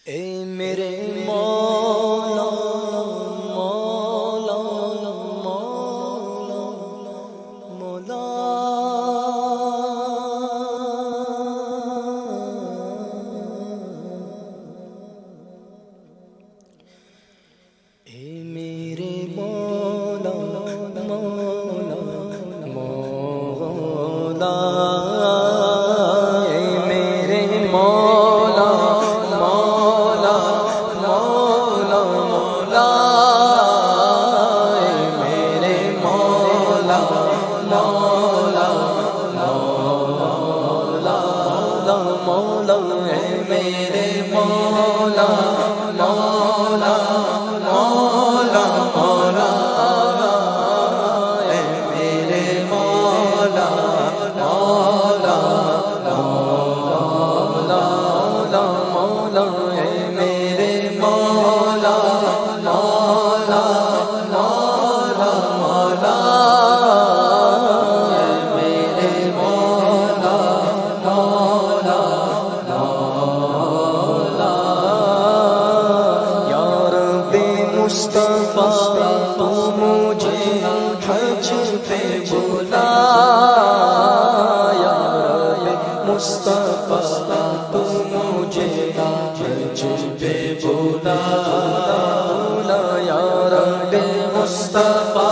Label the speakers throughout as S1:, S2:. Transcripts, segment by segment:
S1: اے میرے مولا مولا مولا مولا اے میرے مولا مولا مولا اے میرے مولا مولا مولا مولا اے میرے مولا مولا مولا مولا اے میرے مولا مولا مولا مولا اے میرے مولا مولا مولا مولا اے میرے مولا مولا مولا مولا اے میرے مولا مولا مولا یا رب مصطفیٰ تو مجھے حج پہ بلا یا رب مصطفیٰ تو مجھے حج پہ بلا یا رب مصطفیٰ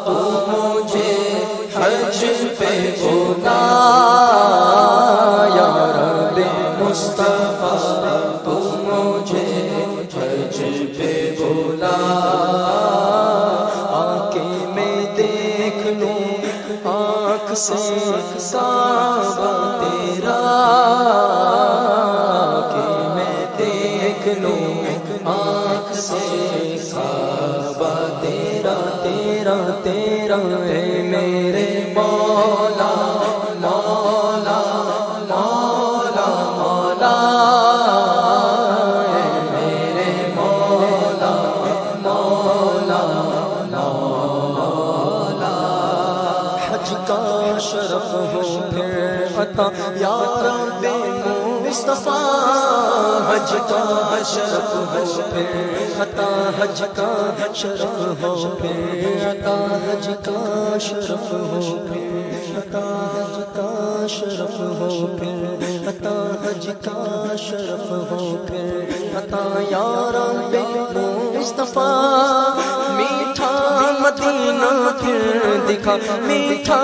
S1: تو مجھے حج پہ بلا یا رب مصطفیٰ تو مجھے حج پہ بلا آکے میں دیکھ لوں آنکھ سے کعبہ تیرا آکے میں دیکھ لوں آنکھ سے کعبہ تیرا تیرا تیرا اے میرے مولا مولا مولا مولا اے میرے مولا مولا مولا حج کا شرف ہو پھر عطا یا رب مصطفیٰ حج کا شرف ہو پھر عطا حج کا شرف ہو پھر عطا حج کا شرف ہو پھر عطا حج کا شرف ہو پھر عطا حج کا شرف ہو پھر عطا یا رب مصطفیٰ میٹھا مدینہ پھر دکھا میٹھا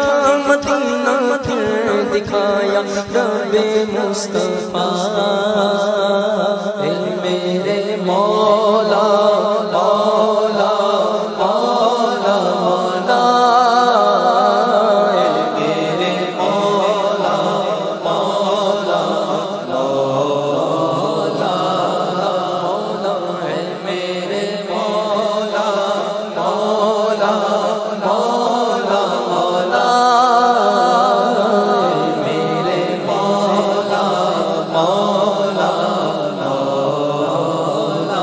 S1: مدینہ پھر دکھایا رب مصطفیٰ اے میرے مولا مولا مولا مولا اے میرے مولا مولا مولا مولا اے میرے مولا مولا مولا مولا اے میرے مولا مولا مولا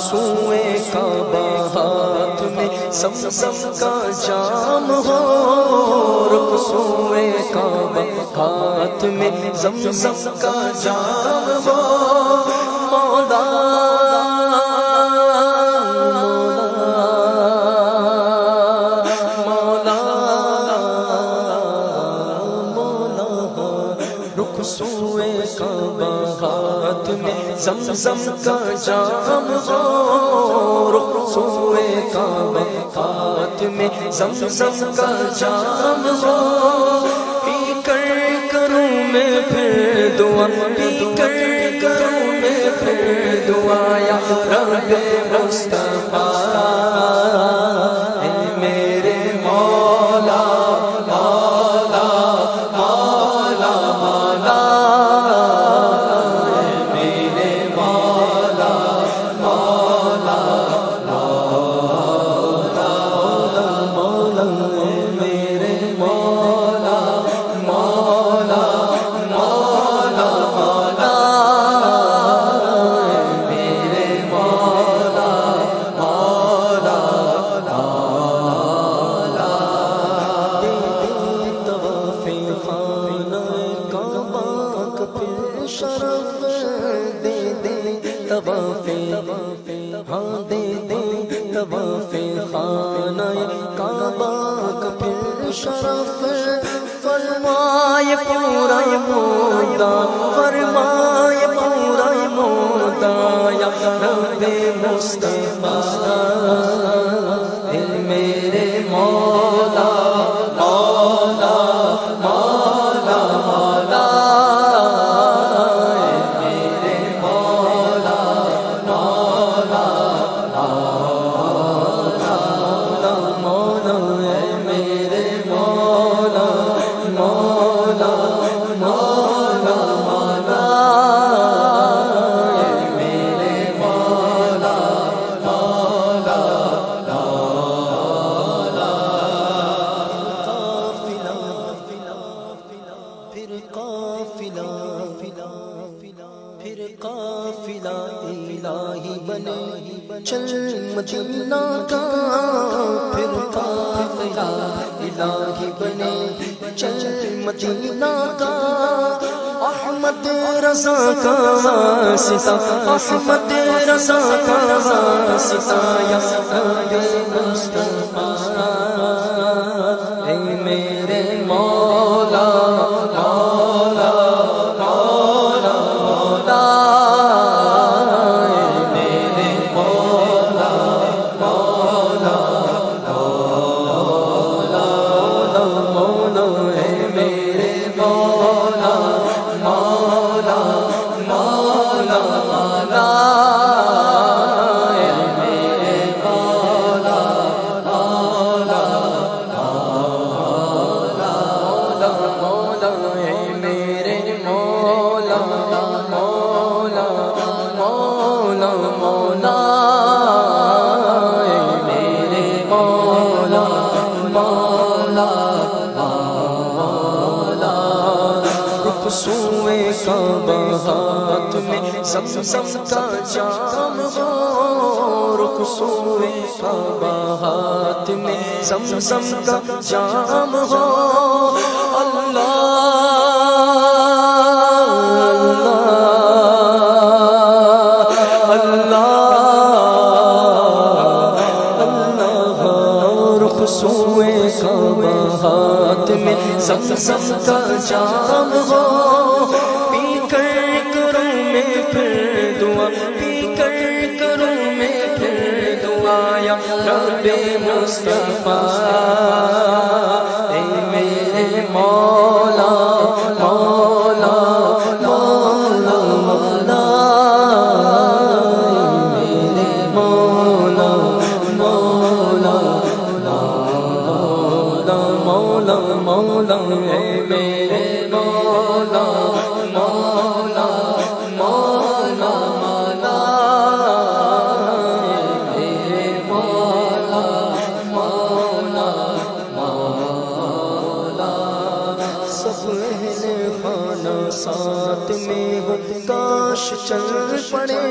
S1: سوئے کعبہ ہاتھ میں زمزم کا جام ہو رک سوئے کعبہ ہاتھ میں زمزم کا جام ہو مولا مولا مولا رک سوئے کعبہ ہاتھ میں زمزم کا جام ہو رک سوئے کعبہ ہاتھ میں زمزم کا جام ہو پی کر کروں میں پھر دعا پی کر کروں میں پھر دعا یا رب مصطفیٰ اے میرے مولا مولا مولا مولا اے میرے مولا مولا مولا مولا اے میرے مولا مولا مولا مولا اے میرے مولا طواف ہاں دے دے طواف خانہ کعبہ کا پھر شرف فرمائے پورا مدہ فرمائے پورا مدہ یا رب مصطفیٰ اے میرے مولا مولا مولا مولا پھر قافلہ الہی بنے چل مدینہ کا پھر قافلہ الہی بنے چل مدینہ کا احمد رضا کا واسطہ احمد رضا کا واسطہ یا رب مصطفیٰ اے میرے مولا مولا سوئے کعبہ ہاتھ میں زمزم کا جام ہو رخ سوئے کعبہ ہاتھ میں زمزم کا جام ہو اللہ سوئے کعبہ ہاتھ میں زمزم کا جام ہو پی کر کروں میں پھر دعا پی کر کروں میں پھر دعا یا رب مصطفیٰ اے میرے مولا مولا مولا مولا میرے مولا مولا مولا اے میرے مولا مولا مولا مولا میرے مولا مولا مولا سب اہل خانہ ساتھ میں ہو کاش چل پڑے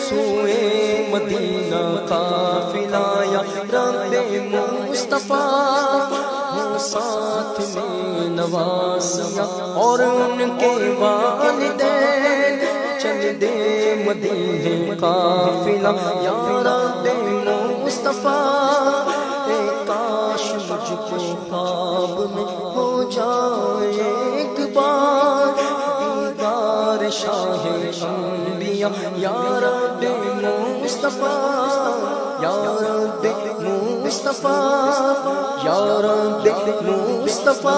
S1: سوئے مدینہ قافلہ یا رب مصطفیٰ ساتھ میں نواسیاں اور ان کے والدین چل دے مدینے قافلہ یا رب مصطفیٰ اے کاش مجھ کو خواب میں ہو جائے ایک بار دیدار شاہ انبیاء یا رب مصطفیٰ یا رب مصطفیٰ یا رب مصطفیٰ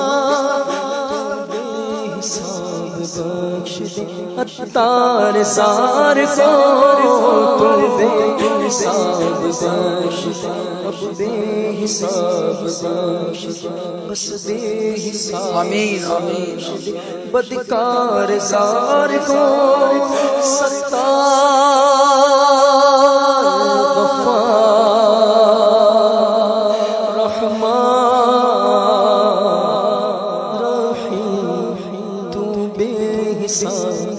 S1: بے حساب بخش دے عطار سار کو تو بے حساب بخش دے اب بے حساب بخش دے بس بے حساب آمین آمین بدکار سار کو ستار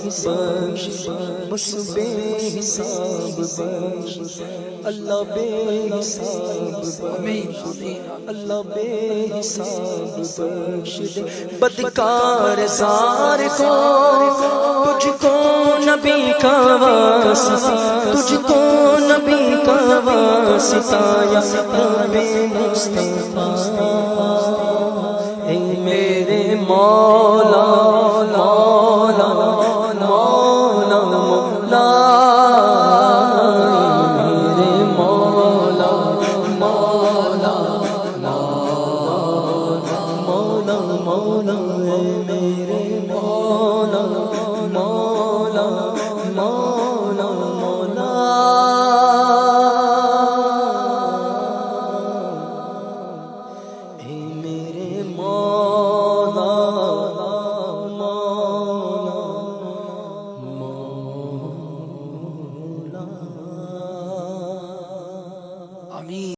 S1: بخش بس بے حساب بخش اللہ بے حساب بخش اللہ بے حساب بخش دے بدکار زار کو تجھ کو نبی کا واسطہ تجھ کو نبی کا واسطہ یا رب مصطفیٰ اے میرے مولا مولا مولا مولا میرے مولا مولا مولا مولا مولا میرے